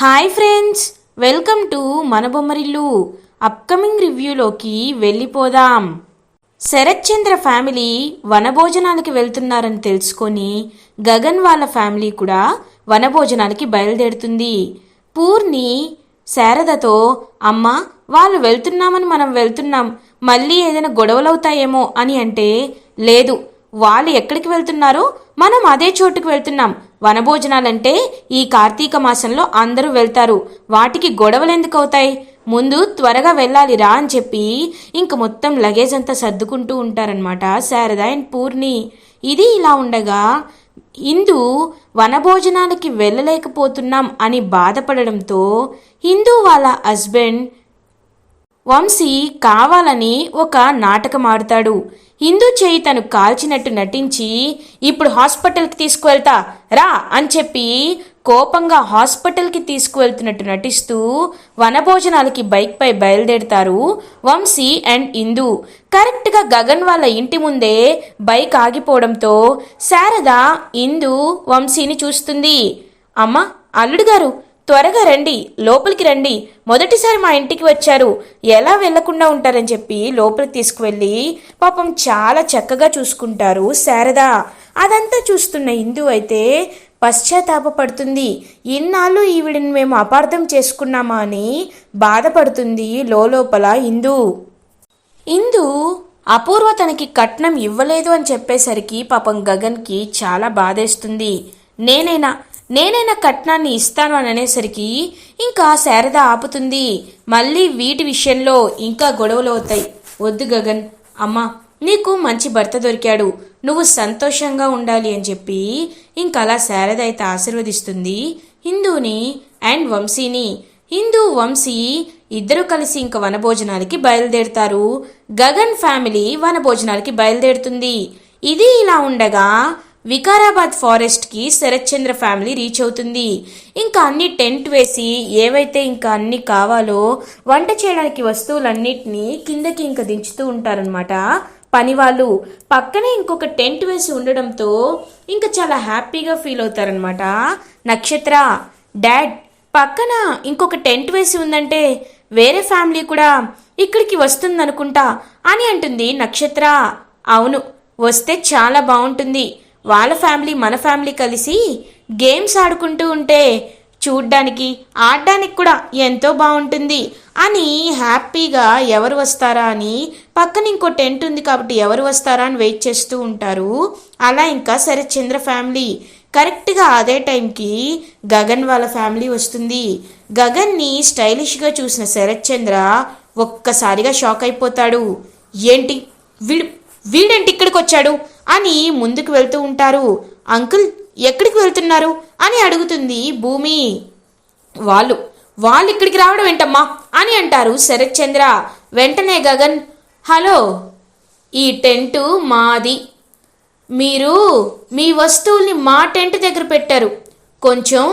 Hi friends, welcome to మన Bommarillu. Upcoming రివ్యూలోకి వెళ్ళిపోదాం. శరత్ చంద్ర family వనభోజనాలకి వెళ్తున్నారని తెలుసుకొని గగన్ వాళ్ళ ఫ్యామిలీ కూడా వనభోజనాలకి బయలుదేరుతుంది. పూర్ణి శారదతో, అమ్మ వాళ్ళు వెళ్తున్నామని మనం వెళ్తున్నాం, మళ్ళీ ఏదైనా గొడవలవుతాయేమో అని అంటే, లేదు వాళ్ళు ఎక్కడికి వెళ్తున్నారో మనం అదే చోటుకు వెళ్తున్నాం. వనభోజనాలంటే ఈ కార్తీక మాసంలో అందరూ వెళ్తారు, వాటికి గొడవలు ఎందుకు అవుతాయి, ముందు త్వరగా వెళ్ళాలి రా అని చెప్పి ఇంక మొత్తం లగేజ్ అంతా సర్దుకుంటూ ఉంటారనమాట శారద అండ్ పూర్ణి. ఇది ఇలా ఉండగా ఇందు వనభోజనాలకి వెళ్ళలేకపోతున్నాం అని బాధపడడంతో ఇందు వాళ్ళ హస్బెండ్ వంశీ కావాలని ఒక నాటకం ఆడుతాడు. హిందూ చేయి తను కాల్చినట్టు నటించి ఇప్పుడు హాస్పిటల్కి తీసుకువెళ్తా రా అని చెప్పి కోపంగా హాస్పిటల్కి తీసుకువెళ్తున్నట్టు నటిస్తూ వనభోజనాలకి బైక్పై బయలుదేరుతారు వంశీ అండ్ ఇందు. కరెక్ట్గా గగన్ వాళ్ళ ఇంటి ముందే బైక్ ఆగిపోవడంతో శారద ఇందు వంశీని చూస్తుంది. అమ్మ, అల్లుడు గారు త్వరగా రండి, లోపలికి రండి, మొదటిసారి మా ఇంటికి వచ్చారు, ఎలా వెళ్లకుండా ఉంటారని చెప్పి లోపలికి తీసుకువెళ్ళి పాపం చాలా చక్కగా చూసుకుంటారు శారద. అదంతా చూస్తున్న ఇందు అయితే పశ్చాత్తాపడుతుంది. ఇన్నాళ్ళు ఈవిడిని మేము అపార్థం చేసుకున్నామా అని బాధపడుతుంది లోపల ఇందు. అపూర్వ తనకి కట్నం ఇవ్వలేదు అని చెప్పేసరికి పాపం గగన్కి చాలా బాధేస్తుంది. నేనైనా కట్నాన్ని ఇస్తాను అని అనేసరికి ఇంకా శారద ఆపుతుంది. మళ్ళీ వీటి విషయంలో ఇంకా గొడవలు అవుతాయి. వద్దు గగన్, అమ్మా నీకు మంచి భర్త దొరికాడు, నువ్వు సంతోషంగా ఉండాలి అని చెప్పి ఇంకా అలా శారద అయితే ఆశీర్వదిస్తుంది హిందూని అండ్ వంశీని. హిందూ వంశీ ఇద్దరు కలిసి ఇంకా వనభోజనాలకి బయలుదేరుతారు. గగన్ ఫ్యామిలీ వనభోజనాలకి బయలుదేరుతుంది. ఇది ఇలా ఉండగా వికారాబాద్ ఫారెస్ట్కి శరత్ చంద్ర ఫ్యామిలీ రీచ్ అవుతుంది. ఇంకా అన్ని టెంట్ వేసి ఏవైతే ఇంకా అన్ని కావాలో వంట చేయడానికి వస్తువులన్నిటినీ కిందకి ఇంకా దించుతూ ఉంటారనమాట పని వాళ్ళు. పక్కనే ఇంకొక టెంట్ వేసి ఉండడంతో ఇంకా చాలా హ్యాపీగా ఫీల్ అవుతారనమాట నక్షత్ర. డాడ్, పక్కన ఇంకొక టెంట్ వేసి ఉందంటే వేరే ఫ్యామిలీ కూడా ఇక్కడికి వస్తుందనుకుంటా అని అంటుంది నక్షత్ర. అవును, వస్తే చాలా బాగుంటుంది, వాళ్ళ ఫ్యామిలీ మన ఫ్యామిలీ కలిసి గేమ్స్ ఆడుకుంటూ ఉంటే చూడ్డానికి ఆడడానికి కూడా ఎంతో బాగుంటుంది అని హ్యాపీగా ఎవరు వస్తారా అని పక్కన ఇంకో టెంట్ ఉంది కాబట్టి ఎవరు వస్తారా అని వెయిట్ చేస్తూ ఉంటారు. అలా ఇంకా శరత్ చంద్ర ఫ్యామిలీ కరెక్ట్గా అదే టైంకి గగన్ వాళ్ళ ఫ్యామిలీ వస్తుంది. గగన్ని స్టైలిష్గా చూసిన శరత్ చంద్ర ఒక్కసారిగా షాక్ అయిపోతాడు. ఏంటి వీడేంటి ఇక్కడికి వచ్చాడు అని ముందుకు వెళ్తూ ఉంటారు. అంకుల్ ఎక్కడికి వెళ్తున్నారు అని అడుగుతుంది భూమి. వాళ్ళు ఇక్కడికి రావడం ఏంటమ్మా అని అంటారు శరత్ చంద్ర. వెంటనే గగన్, హలో, ఈ టెంటు మాది, మీరు మీ వస్తువుల్ని మా టెంట్ దగ్గర పెట్టారు, కొంచెం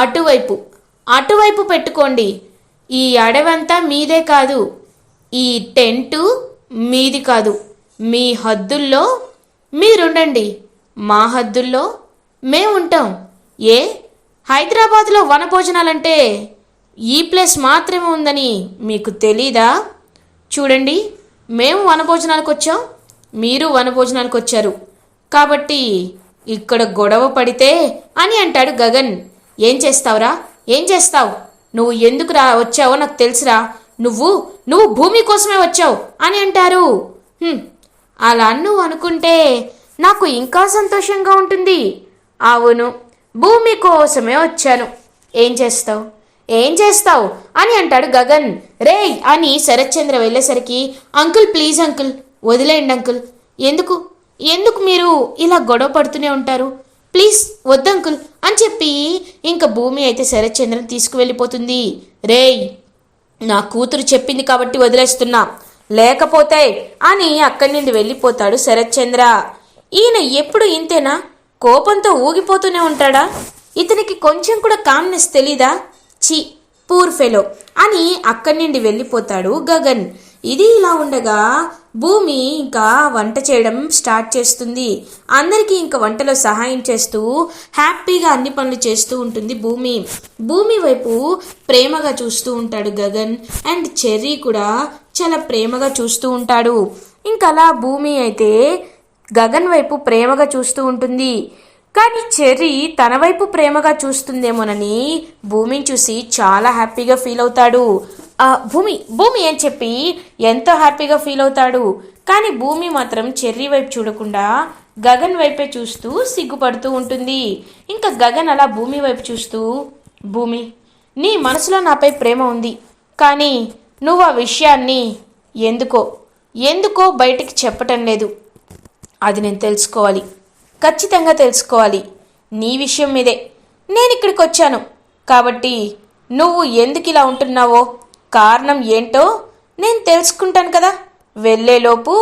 అటువైపు పెట్టుకోండి, ఈ అడవంతా మీదే కాదు, ఈ టెంటు మీది కాదు, మీ హద్దుల్లో మీరుండండి, మా హద్దుల్లో మేముంటాం. ఏ హైదరాబాద్లో వనభోజనాలంటే ఈ ప్లేస్ మాత్రమే ఉందని మీకు తెలీదా? చూడండి, మేము వనభోజనాలకు వచ్చాం, మీరు వనభోజనాలకు వచ్చారు, కాబట్టి ఇక్కడ గొడవ పడితే అని అంటాడు గగన్. ఏం చేస్తావురా, ఏం చేస్తావు, నువ్వు ఎందుకు వచ్చావో నాకు తెలుసురా, నువ్వు భూమి కోసమే వచ్చావు అని అంటారు. అలా నువ్వు అనుకుంటే నాకు ఇంకా సంతోషంగా ఉంటుంది. అవును, భూమి కోసమే వచ్చాను, ఏం చేస్తావు అని అంటాడు గగన్. రేయ్ అని శరత్ చంద్ర వెళ్ళేసరికి, అంకుల్ ప్లీజ్ అంకుల్, వదిలేయండి అంకుల్, ఎందుకు మీరు ఇలా గొడవ పడుతూనే ఉంటారు, ప్లీజ్ వద్దు అంకుల్ అని చెప్పి ఇంకా భూమి అయితే శరత్ చంద్రని తీసుకువెళ్ళిపోతుంది. రేయ్, నా కూతురు చెప్పింది కాబట్టి వదిలేస్తున్నా, లేకపోతే అని అక్కడి నుండి వెళ్ళిపోతాడు శరత్ చంద్ర. ఈయన ఎప్పుడు ఇంతేనా, కోపంతో ఊగిపోతూనే ఉంటాడా, ఇతనికి కొంచెం కూడా కామ్నెస్ తెలీదా, ఛీ పూర్ ఫెలో అని అక్కడి నుండి వెళ్ళిపోతాడు గగన్. ఇది ఇలా ఉండగా భూమి ఇంకా వంట చేయడం స్టార్ట్ చేస్తుంది. అందరికీ ఇంకా వంటలో సహాయం చేస్తూ హ్యాపీగా అన్ని పనులు చేస్తూ ఉంటుంది భూమి. భూమి వైపు ప్రేమగా చూస్తూ ఉంటాడు గగన్. అండ్ చెర్రీ కూడా చాలా ప్రేమగా చూస్తూ ఉంటాడు. ఇంకా అలా భూమి అయితే గగన్ వైపు ప్రేమగా చూస్తూ ఉంటుంది. కానీ చెర్రీ తన వైపు ప్రేమగా చూస్తుందేమోనని భూమిని చూసి చాలా హ్యాపీగా ఫీల్ అవుతాడు. భూమి భూమి అని చెప్పి ఎంతో హ్యాపీగా ఫీల్ అవుతాడు. కానీ భూమి మాత్రం చెర్రీ వైపు చూడకుండా గగన్ వైపే చూస్తూ సిగ్గుపడుతూ ఉంటుంది. ఇంకా గగన్ అలా భూమి వైపు చూస్తూ, భూమి, నీ మనసులో నాపై ప్రేమ ఉంది, కానీ నువ్వు ఆ విషయాన్ని ఎందుకో బయటికి చెప్పటం లేదు. అది నేను తెలుసుకోవాలి, ఖచ్చితంగా తెలుసుకోవాలి. నీ విషయం మీదే నేను ఇక్కడికి వచ్చాను. కాబట్టి నువ్వు ఎందుకు ఇలా ఉంటున్నావో, కారణం ఏంటో నేను తెలుసుకుంటాను కదా. వెళ్ళేలోపు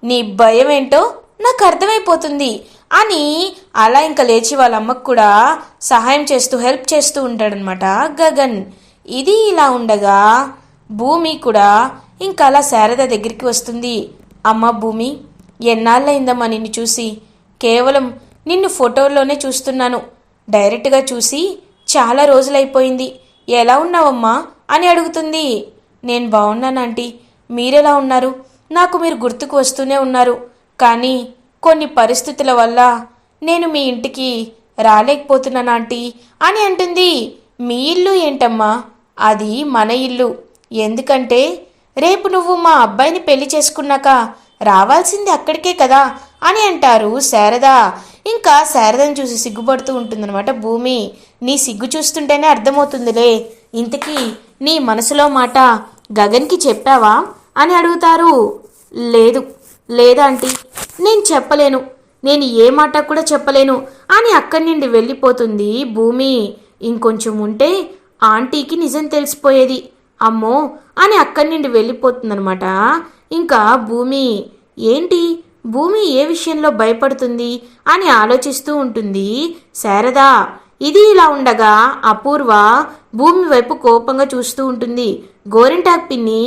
నీ భయం ఏంటో నాకు అర్థమైపోతుంది అని అలా ఇంకా లేచి వాళ్ళ అమ్మకు కూడా సహాయం చేస్తూ హెల్ప్ చేస్తూ ఉంటాడనమాట గగన్. ఇది ఇలా ఉండగా భూమి కూడా ఇంకా అలా శారద దగ్గరికి వస్తుంది. అమ్మ భూమి, ఎన్నాళ్ళయిందమ్మా నిన్ను చూసి. కేవలం నిన్ను ఫోటోల్లోనే చూస్తున్నాను, డైరెక్ట్గా చూసి చాలా రోజులైపోయింది. ఎలా ఉన్నావమ్మా అని అడుగుతుంది. నేను బాగున్నాను ఆంటీ, మీరెలా ఉన్నారు? నాకు మీరు గుర్తుకు వస్తూనే ఉన్నారు, కానీ కొన్ని పరిస్థితుల వల్ల నేను మీ ఇంటికి రాలేకపోతున్నాను ఆంటీ అని అంటుంది. మీ ఇల్లు ఏంటమ్మా? అది మన ఇల్లు. ఎందుకంటే రేపు నువ్వు మా అబ్బాయిని పెళ్లి చేసుకున్నాక రావాల్సింది అక్కడికే కదా అని అంటారు శారద. ఇంకా శారదను చూసి సిగ్గుపడుతూ ఉంటుందన్నమాట భూమి. నీ సిగ్గు చూస్తుంటేనే అర్థమవుతుందిలే, ఇంతకీ నీ మనసులో మాట గగన్కి చెప్పావా అని అడుగుతారు. లేదా ఆంటీ, నేను చెప్పలేను, నేను ఏ మాట కూడా చెప్పలేను అని అక్కడి నుండి వెళ్ళిపోతుంది భూమి. ఇంకొంచెం ఉంటే ఆంటీకి నిజం తెలిసిపోయేది, అమ్మో అని అక్కడి నుండి వెళ్ళిపోతుందనమాట. ఇంకా భూమి ఏంటి, భూమి ఏ విషయంలో భయపడుతుంది అని ఆలోచిస్తూ ఉంటుంది శారద. ఇది ఇలా ఉండగా అపూర్వ భూమి వైపు కోపంగా చూస్తూ ఉంటుంది. గోరింటాకు పిన్ని,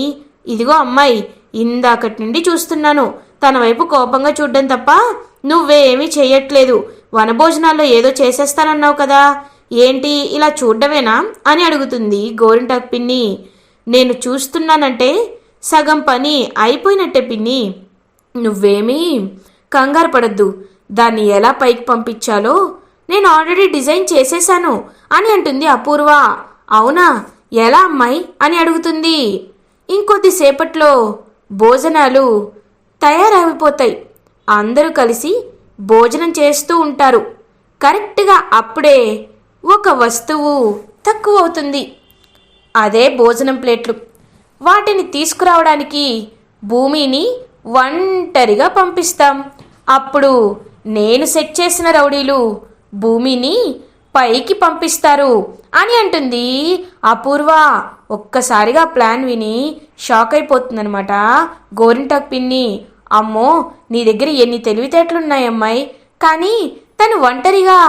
ఇదిగో అమ్మాయి, ఇందాకటి నుండి చూస్తున్నాను, తన వైపు కోపంగా చూడడం తప్ప నువ్వేమీ చెయ్యట్లేదు. వనభోజనాల్లో ఏదో చేసేస్తానన్నావు కదా, ఏంటి ఇలా చూడడమేనా అని అడుగుతుంది గోరింటాకు పిన్ని. నేను చూస్తున్నానంటే సగం పని అయిపోయినట్టే పిన్ని, నువ్వేమీ కంగారు పడద్దు. దాన్ని ఎలా పైకి పంపించాలో నేను ఆల్రెడీ డిజైన్ చేసేశాను అని అంటుంది అపూర్వ. అవునా, ఎలా అమ్మాయి అని అడుగుతుంది. ఇంకొద్దిసేపట్లో భోజనాలు తయారైపోతాయి, అందరూ కలిసి భోజనం చేస్తూ ఉంటారు. కరెక్ట్గా అప్పుడే ఒక వస్తువు తక్కువ అవుతుంది, అదే భోజనం ప్లేట్లు. వాటిని తీసుకురావడానికి భూమిని ఒంటరిగా పంపిస్తాం. అప్పుడు నేను సెట్ చేసిన రౌడీలు భూమిని పైకి పంపిస్తారు అని అంటుంది అపూర్వ. ఒక్కసారిగా ప్లాన్ విని షాక్ అయిపోతుందనమాట గోరింటాకు పిన్ని. అమ్మో, నీ దగ్గర ఎన్ని తెలివితేటలున్నాయమ్మాయి, కానీ తను ఒంటరిగా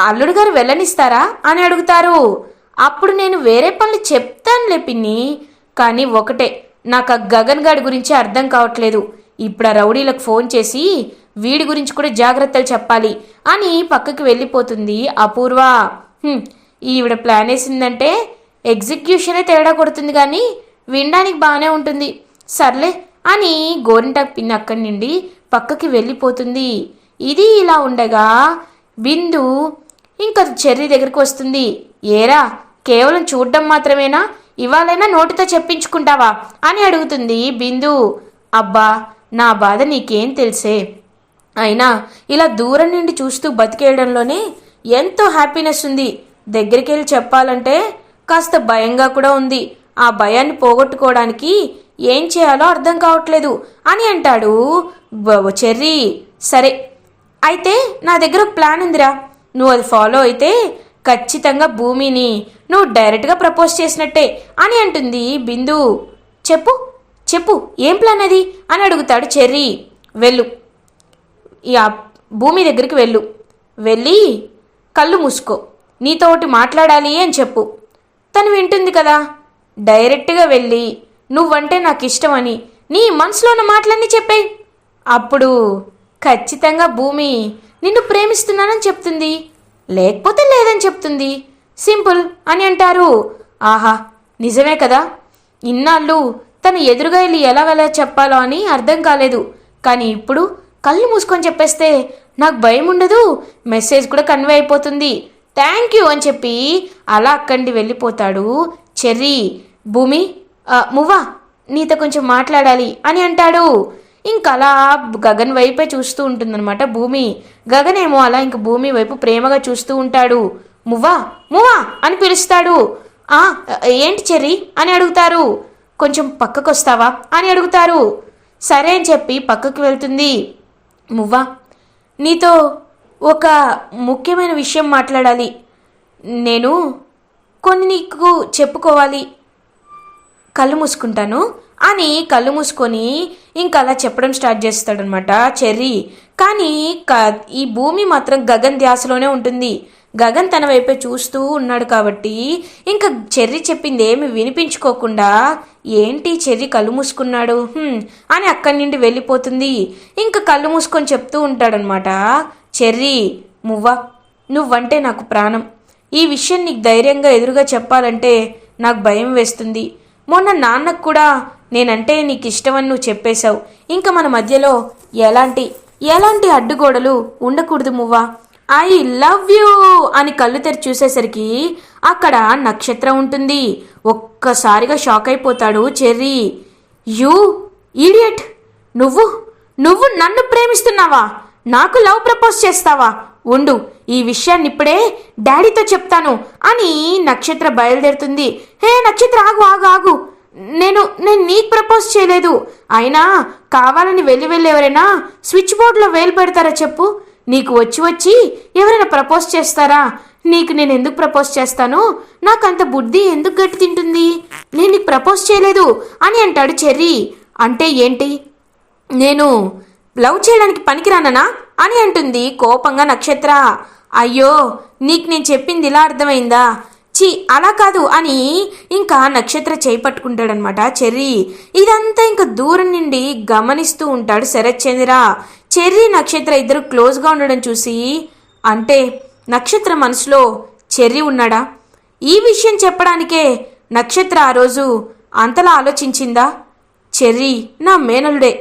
అల్లుడు గారు వెళ్ళనిస్తారా అని అడుగుతారు. అప్పుడు నేను వేరే పనులు చెప్తానులే పిన్ని, కానీ ఒకటే, నాకు ఆ గగన్ గాడి గురించి అర్థం కావట్లేదు. ఇప్పుడు ఆ రౌడీలకు ఫోన్ చేసి వీడి గురించి కూడా జాగ్రత్తలు చెప్పాలి అని పక్కకి వెళ్ళిపోతుంది అపూర్వ. ఈవిడ ప్లాన్ వేసిందంటే ఎగ్జిక్యూషనే తేడా కొడుతుంది, కానీ వినడానికి బాగానే ఉంటుంది. సర్లే అని గోరింటాకు పిన్ని అక్కడి నుండి పక్కకి వెళ్ళిపోతుంది. ఇది ఇలా ఉండగా బిందు ఇంకా చెర్రీ దగ్గరికి వస్తుంది. ఏరా, కేవలం చూడడం మాత్రమేనా, ఇవాళైనా నోటితో చెప్పించుకుంటావా అని అడుగుతుంది బిందు. అబ్బా, నా బాధ నీకేం తెలుసే, అయినా ఇలా దూరం నుండి చూస్తూ బతికేయడంలోనే ఎంతో హ్యాపీనెస్ ఉంది. దగ్గరికి వెళ్ళి చెప్పాలంటే కాస్త భయంగా కూడా ఉంది. ఆ భయాన్ని పోగొట్టుకోవడానికి ఏం చేయాలో అర్థం కావట్లేదు అని అంటాడు చెర్రీ. సరే అయితే నా దగ్గర ఒక ప్లాన్ ఉందిరా, నువ్వు అది ఫాలో అయితే ఖచ్చితంగా భూమిని నువ్వు డైరెక్ట్గా ప్రపోజ్ చేసినట్టే అని అంటుంది బిందు. చెప్పు చెప్పు ఏం ప్లాన్ అది అని అడుగుతాడు చెర్రీ. వెళ్ళు, ఈ భూమి దగ్గరికి వెళ్ళి కళ్ళు మూసుకో, నీతో ఒకటి మాట్లాడాలి అని చెప్పు. తను వింటుంది కదా. డైరెక్ట్గా వెళ్ళి నువ్వంటే నాకు ఇష్టమని నీ మనసులో ఉన్న మాటలన్నీ చెప్పేయి. అప్పుడు ఖచ్చితంగా భూమి నిన్ను ప్రేమిస్తున్నానని చెప్తుంది, లేకపోతే లేదని చెప్తుంది. సింపుల్ అని అంటారు. ఆహా, నిజమే కదా. ఇన్నాళ్ళు తను ఎదురుగా వెళ్ళి ఎలా చెప్పాలో అని అర్థం కాలేదు. కానీ ఇప్పుడు కళ్ళు మూసుకొని చెప్పేస్తే నాకు భయం ఉండదు, మెసేజ్ కూడా కన్వే అయిపోతుంది. థ్యాంక్ యూ అని చెప్పి అలా అక్కడి వెళ్ళిపోతాడు చెర్రీ. భూమి, మువ్వా నీతో కొంచెం మాట్లాడాలి అని అంటాడు. ఇంకలా గగన్ వైపే చూస్తూ ఉంటుందన్నమాట భూమి. గగన్ ఏమో అలా ఇంక భూమి వైపు ప్రేమగా చూస్తూ ఉంటాడు. మువ్వా మువ్వా అని పిలుస్తాడు. ఏంటి చెర్రీ అని అడుగుతారు. కొంచెం పక్కకొస్తావా అని అడుగుతారు. సరే అని చెప్పి పక్కకు వెళ్తుంది. మువ్వా, నీతో ఒక ముఖ్యమైన విషయం మాట్లాడాలి. నేను కొన్ని నీకు చెప్పుకోవాలి. కళ్ళు మూసుకుంటాను అని కళ్ళు మూసుకొని ఇంకా అలా చెప్పడం స్టార్ట్ చేస్తాడనమాట చెర్రీ. కానీ ఈ భూమి మాత్రం గగన్ ధ్యాసలోనే ఉంటుంది. గగన్ తన వైపే చూస్తూ ఉన్నాడు కాబట్టి ఇంకా చెర్రీ చెప్పింది ఏమి వినిపించుకోకుండా ఏంటి చెర్రీ కళ్ళు మూసుకున్నాడు అని అక్కడి నుండి వెళ్ళిపోతుంది. ఇంకా కళ్ళు మూసుకొని చెప్తూ ఉంటాడనమాట చెర్రీ. మువ్వా, నువ్వంటే నాకు ప్రాణం. ఈ విషయం నీకు ధైర్యంగా ఎదురుగా చెప్పాలంటే నాకు భయం వేస్తుంది. మొన్న నాన్నకు కూడా నేనంటే నీకు ఇష్టమని నువ్వు చెప్పేశావు. ఇంకా మన మధ్యలో ఎలాంటి అడ్డుగోడలు ఉండకూడదు మువ్వా. ఐ లవ్ యూ అని కళ్ళు తెరిచి చూసేసరికి అక్కడ నక్షత్రం ఉంటుంది. ఒక్కసారిగా షాక్ అయిపోతాడు చెర్రీ. యూ ఈడియట్, నువ్వు నన్ను ప్రేమిస్తున్నావా? నాకు లవ్ ప్రపోజ్ చేస్తావా? ఉండు, ఈ విషయాన్ని ఇప్పుడే డాడీతో చెప్తాను అని నక్షత్ర బయలుదేరుతుంది. హే నక్షత్ర, ఆగు. నేను నీకు ప్రపోజ్ చేయలేదు. అయినా కావాలని వెళ్ళి ఎవరైనా స్విచ్ బోర్డులో వేలు పెడతారా చెప్పు? నీకు వచ్చి ఎవరైనా ప్రపోజ్ చేస్తారా? నేను ఎందుకు ప్రపోజ్ చేస్తాను? నాకంత బుద్ధి ఎందుకు గట్టి తింటుంది? నేను నీకు ప్రపోజ్ చేయలేదు అని అంటాడు చెర్రీ. అంటే ఏంటి, నేను లవ్ చేయడానికి పనికిరాననా అని అంటుంది కోపంగా నక్షత్ర. అయ్యో, నీకు నేను చెప్పింది ఇలా అర్థమైందా? అలా కాదు అని ఇంకా నక్షత్ర చేపట్టుకుంటాడనమాట చెర్రీ. ఇదంతా ఇంకా దూరం నుండి గమనిస్తూ ఉంటాడు శరత్ చంద్ర. చెర్రీ నక్షత్ర ఇద్దరు క్లోజ్గా ఉండడం చూసి, అంటే నక్షత్ర మనసులో చెర్రీ ఉన్నాడా? ఈ విషయం చెప్పడానికే నక్షత్ర ఆ రోజు అంతలా ఆలోచించిందా? చెర్రీ నా మేనలుడే.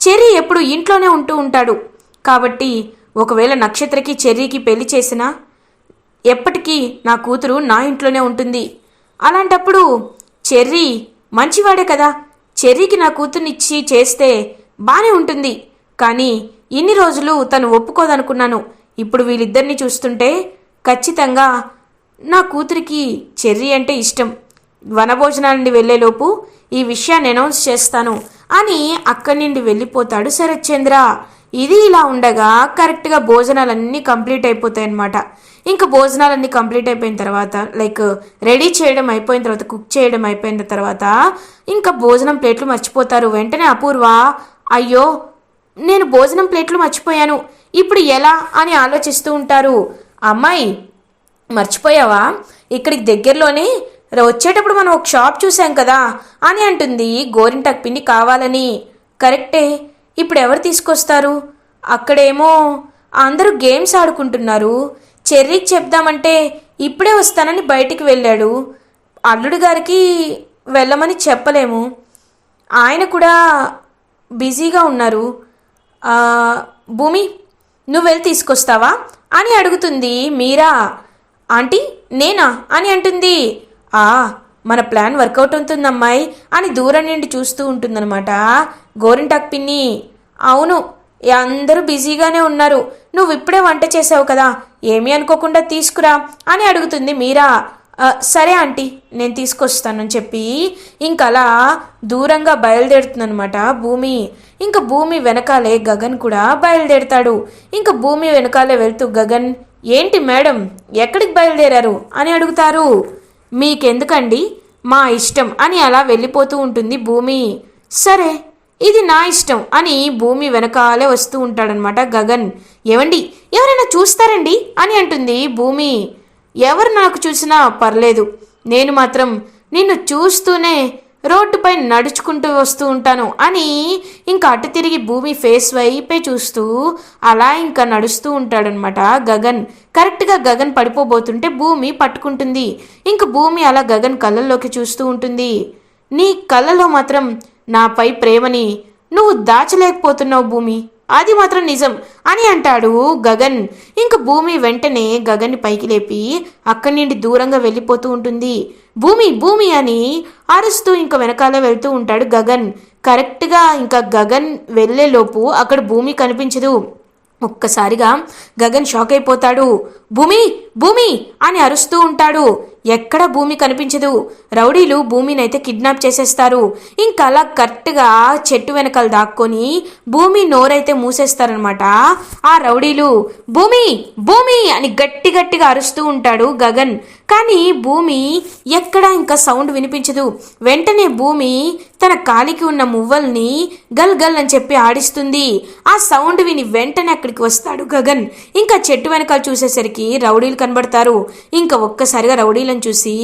చెర్రీ ఎప్పుడు ఇంట్లోనే ఉంటూ ఉంటాడు కాబట్టి ఒకవేళ నక్షత్రకి చెర్రీకి పెళ్లి చేసినా ఎప్పటికీ నా కూతురు నా ఇంట్లోనే ఉంటుంది. అలాంటప్పుడు చెర్రీ మంచివాడే కదా, చెర్రీకి నా కూతుర్నిచ్చి చేస్తే బానే ఉంటుంది. కానీ ఇన్ని రోజులు తను ఒప్పుకోదనుకున్నాను. ఇప్పుడు వీళ్ళిద్దరిని చూస్తుంటే ఖచ్చితంగా నా కూతురికి చెర్రీ అంటే ఇష్టం. వనభోజనాల నుండి వెళ్లేలోపు ఈ విషయాన్ని అనౌన్స్ చేస్తాను అని అక్కడి నుండి వెళ్ళిపోతాడు శరత్ చంద్ర. ఇది ఇలా ఉండగా కరెక్ట్గా భోజనాలన్నీ కంప్లీట్ అయిపోతాయన్నమాట. ఇంకా భోజనాలన్నీ కంప్లీట్ అయిపోయిన తర్వాత రెడీ చేయడం అయిపోయిన తర్వాత, కుక్ చేయడం అయిపోయిన తర్వాత ఇంకా భోజనం ప్లేట్లు మర్చిపోతారు. వెంటనే అపూర్వ, అయ్యో నేను భోజనం ప్లేట్లు మర్చిపోయాను, ఇప్పుడు ఎలా అని ఆలోచిస్తూ ఉంటారు. అమ్మాయి మర్చిపోయావా? ఇక్కడికి దగ్గరలోనే వచ్చేటప్పుడు మనం ఒక షాప్ చూసాం కదా అని అంటుంది గోరింటాకు పిండి కావాలని. కరెక్టే, ఇప్పుడు ఎవరు తీసుకొస్తారు? అక్కడేమో అందరూ గేమ్స్ ఆడుకుంటున్నారు. చెర్రీకి చెప్దామంటే ఇప్పుడే వస్తానని బయటికి వెళ్ళాడు. అల్లుడు గారికి వెళ్ళమని చెప్పలేము, ఆయన కూడా బిజీగా ఉన్నారు. భూమి, నువ్వు వెళ్ళి తీసుకొస్తావా అని అడుగుతుంది మీరా. ఆంటీ నేనా అని అంటుంది. మన ప్లాన్ వర్కౌట్ అవుతుందమ్మాయి అని దూరం నుండి చూస్తూ ఉంటుందన్నమాట గోరింటాకు పిన్ని. అవును, అందరూ బిజీగానే ఉన్నారు, నువ్వు ఇప్పుడే వంట చేసావు కదా, ఏమీ అనుకోకుండా తీసుకురా అని అడుగుతుంది మీరా. సరే ఆంటీ, నేను తీసుకొస్తానని చెప్పి ఇంకలా దూరంగా బయలుదేరుతుందనమాట భూమి. ఇంకా భూమి వెనకాలే గగన్ కూడా బయలుదేరుతాడు. ఇంకా భూమి వెనకాలే వెళ్తూ గగన్, ఏంటి మేడం ఎక్కడికి బయలుదేరారు అని అడుగుతారు. మీకెందుకండి, మా ఇష్టం అని అలా వెళ్ళిపోతూ ఉంటుంది భూమి. సరే, ఇది నా ఇష్టం అని భూమి వెనకాలే వస్తూ ఉంటాడనమాట గగన్. ఏవండి ఎవరైనా చూస్తారండి అని అంటుంది భూమి. ఎవరు నాకు చూసినా పర్లేదు, నేను మాత్రం నిన్ను చూస్తూనే రోడ్డుపై నడుచుకుంటూ వస్తూ ఉంటాను అని ఇంకా అటు తిరిగి భూమి ఫేస్ వైపే చూస్తూ అలా ఇంకా నడుస్తూ ఉంటాడనమాట గగన్. కరెక్ట్గా గగన్ పడిపోబోతుంటే భూమి పట్టుకుంటుంది. ఇంక భూమి అలా గగన్ కళ్ళల్లోకి చూస్తూ ఉంటుంది. నీ కళ్ళలో మాత్రం నాపై ప్రేమని నువ్వు దాచలేకపోతున్నావు భూమి, అది మాత్రం నిజం అని అంటాడు గగన్. ఇంక భూమి వెంటనే గగన్ని పైకి లేపి అక్కడి నుండి దూరంగా వెళ్ళిపోతూ ఉంటుంది. భూమి భూమి అని అరుస్తూ ఇంకా వెనకాల వెళ్తూ ఉంటాడు గగన్. కరెక్ట్గా ఇంకా గగన్ వెళ్ళేలోపు అక్కడ భూమి కనిపించదు. ఒక్కసారిగా గగన్ షాక్ అయిపోతాడు. భూమి భూమి అని అరుస్తూ ఉంటాడు. ఎక్కడ భూమి కనిపించదు. రౌడీలు భూమిని అయితే కిడ్నాప్ చేసేస్తారు. ఇంకా అలా కరెక్ట్గా చెట్టు వెనకాల దాక్కొని భూమి నోరైతే మూసేస్తారనమాట ఆ రౌడీలు. భూమి భూమి అని గట్టి గట్టిగా అరుస్తూ ఉంటాడు గగన్. కానీ భూమి ఎక్కడా ఇంకా సౌండ్ వినిపించదు. వెంటనే భూమి తన కాలికి ఉన్న మువ్వల్ని గల్ గల్ అని చెప్పి ఆడిస్తుంది. ఆ సౌండ్ విని వెంటనే అక్కడికి వస్తాడు గగన్. ఇంకా చెట్టు వెనకాల చూసేసరికి రౌడీలు కనబడతారు. ఇంకా ఒక్కసారిగా రౌడీలను చూసి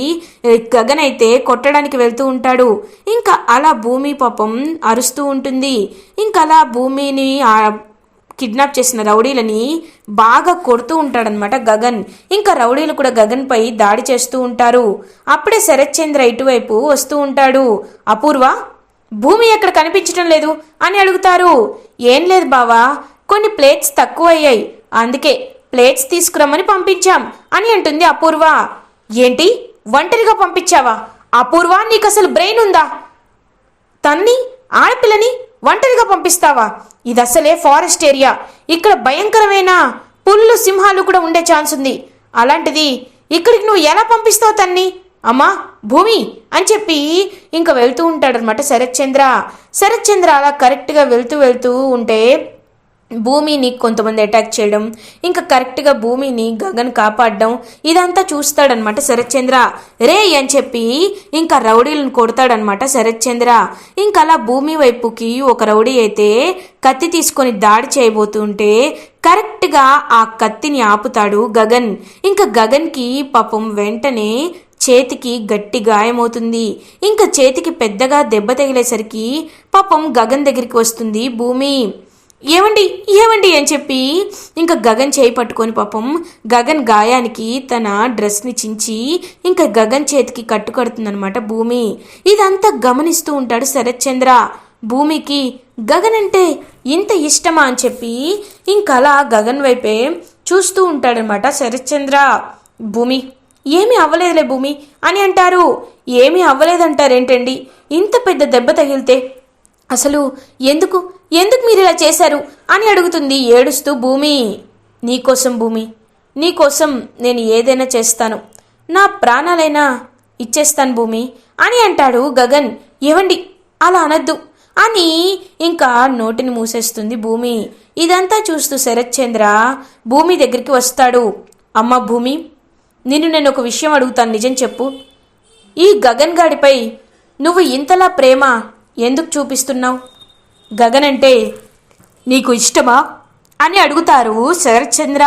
గగన్ అయితే కొట్టడానికి వెళ్తూ ఉంటాడు. ఇంకా అలా భూమి పాపం అరుస్తూ ఉంటుంది. ఇంకా అలా భూమిని కిడ్నాప్ చేసిన రౌడీలని బాగా కొడుతూ ఉంటాడనమాట గగన్. ఇంకా రౌడీలు కూడా గగన్ పై దాడి చేస్తూ ఉంటారు. అప్పుడే శరత్ చంద్ర ఇటువైపు వస్తూ ఉంటాడు. అపూర్వ, భూమి ఎక్కడ కనిపించడం లేదు అని అడుగుతారు. ఏం లేదు బావా, కొన్ని ప్లేట్స్ తక్కువ అయ్యాయి, అందుకే ప్లేట్స్ తీసుకురమ్మని పంపించాం అని అంటుంది అపూర్వ. ఏంటి, ఒంటరిగా పంపించావా? అపూర్వ, నీకు అసలు బ్రెయిన్ ఉందా? తన్ని ఆడపిల్లని ఒంటరిగా పంపిస్తావా? ఇది అసలే ఫారెస్ట్ ఏరియా, ఇక్కడ భయంకరమైన పుల్లు సింహాలు కూడా ఉండే ఛాన్స్ ఉంది. అలాంటిది ఇక్కడికి నువ్వు ఎలా పంపిస్తావు తన్ని? అమ్మా భూమి అని చెప్పి ఇంకా వెళ్తూ ఉంటాడనమాట శరత్ చంద్ర. శరత్ చంద్ర అలా కరెక్ట్గా వెళ్తూ ఉంటే భూమిని కొంతమంది అటాక్ చేయడం, ఇంకా కరెక్ట్గా భూమిని గగన్ కాపాడడం ఇదంతా చూస్తాడనమాట శరత్ చంద్ర. రే అని చెప్పి ఇంకా రౌడీలను కొడతాడనమాట శరత్ చంద్ర. ఇంకా అలా భూమి వైపుకి ఒక రౌడీ అయితే కత్తి తీసుకొని దాడి చేయబోతుంటే కరెక్ట్గా ఆ కత్తిని ఆపుతాడు గగన్. ఇంకా గగన్కి పాపం వెంటనే చేతికి గట్టి గాయమవుతుంది. ఇంకా చేతికి పెద్దగా దెబ్బ తగిలేసరికి పాపం గగన్ దగ్గరికి వస్తుంది భూమి. ఏమండి ఏమండి అని చెప్పి ఇంకా గగన్ చేయి పట్టుకొని పాపం గగన్ గాయానికి తన డ్రెస్ని చించి ఇంకా గగన్ చేతికి కట్టుకడుతుందనమాట భూమి. ఇదంతా గమనిస్తూ ఉంటాడు శరత్ చంద్ర. భూమికి గగన్ అంటే ఇంత ఇష్టమా అని చెప్పి ఇంకా అలా గగన్ వైపే చూస్తూ ఉంటాడనమాట శరత్ చంద్ర. భూమి, ఏమీ అవ్వలేదులే భూమి అని అంటారు. ఏమీ అవ్వలేదంటారేంటండి? ఇంత పెద్ద దెబ్బ తగిలితే అసలు ఎందుకు ఎందుకు మీరు ఇలా చేశారు అని అడుగుతుంది ఏడుస్తూ భూమి. నీకోసం భూమి, నీకోసం నేను ఏదైనా చేస్తాను, నా ప్రాణాలైనా ఇచ్చేస్తాను భూమి అని అంటాడు గగన్. ఏవండి అలా అనద్దు అని ఇంకా నోటిని మూసేస్తుంది భూమి. ఇదంతా చూస్తూ శరత్ చంద్ర భూమి దగ్గరికి వస్తాడు. అమ్మ భూమి, నిన్ను నేను ఒక విషయం అడుగుతాను, నిజం చెప్పు. ఈ గగన్ గాడిపై నువ్వు ఇంతలా ప్రేమ ఎందుకు చూపిస్తున్నావు? గగన్ అంటే నీకు ఇష్టమా అని అడుగుతారు శరత్ చంద్ర.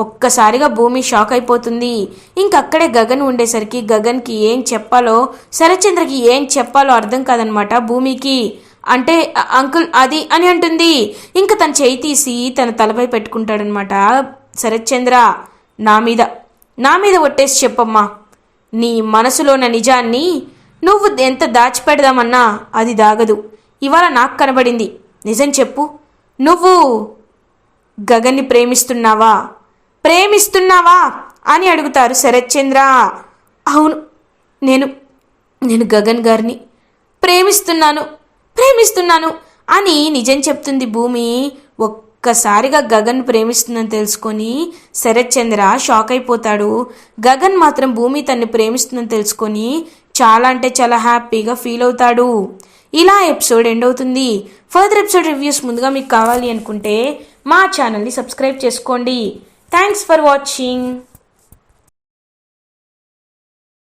ఒక్కసారిగా భూమి షాక్ అయిపోతుంది. ఇంకక్కడే గగన్ ఉండేసరికి గగన్కి ఏం చెప్పాలో శరత్ చంద్రకి ఏం చెప్పాలో అర్థం కాదనమాట భూమికి. అంటే అంకుల్ అది అని అంటుంది. ఇంకా తన చేయి తీసి తన తలపై పెట్టుకుంటాడనమాట శరత్ చంద్ర. నా మీద ఒట్టేసి చెప్పమ్మా, నీ మనసులోన నిజాన్ని నువ్వు ఎంత దాచిపెడదామన్నా అది దాగదు. ఇవాళ నాకు కనబడింది, నిజం చెప్పు. నువ్వు గగన్ని ప్రేమిస్తున్నావా అని అడుగుతారు శరత్ చంద్ర. అవును, నేను గగన్ గారిని ప్రేమిస్తున్నాను అని నిజం చెప్తుంది భూమి. ఒక్కసారిగా గగన్ ప్రేమిస్తుందని తెలుసుకొని శరత్ చంద్ర షాక్ అయిపోతాడు. గగన్ మాత్రం భూమి తన్ని ప్రేమిస్తుందని తెలుసుకొని చాలా అంటే చాలా హ్యాపీగా ఫీల్ అవుతాడు. ఇలా ఎపిసోడ్ ఎండ్ అవుతుంది. ఫర్దర్ ఎపిసోడ్ రివ్యూస్ ముందుగా మీకు కావాలి అనుకుంటే మా ఛానల్ని సబ్స్క్రైబ్ చేసుకోండి. Thanks for watching.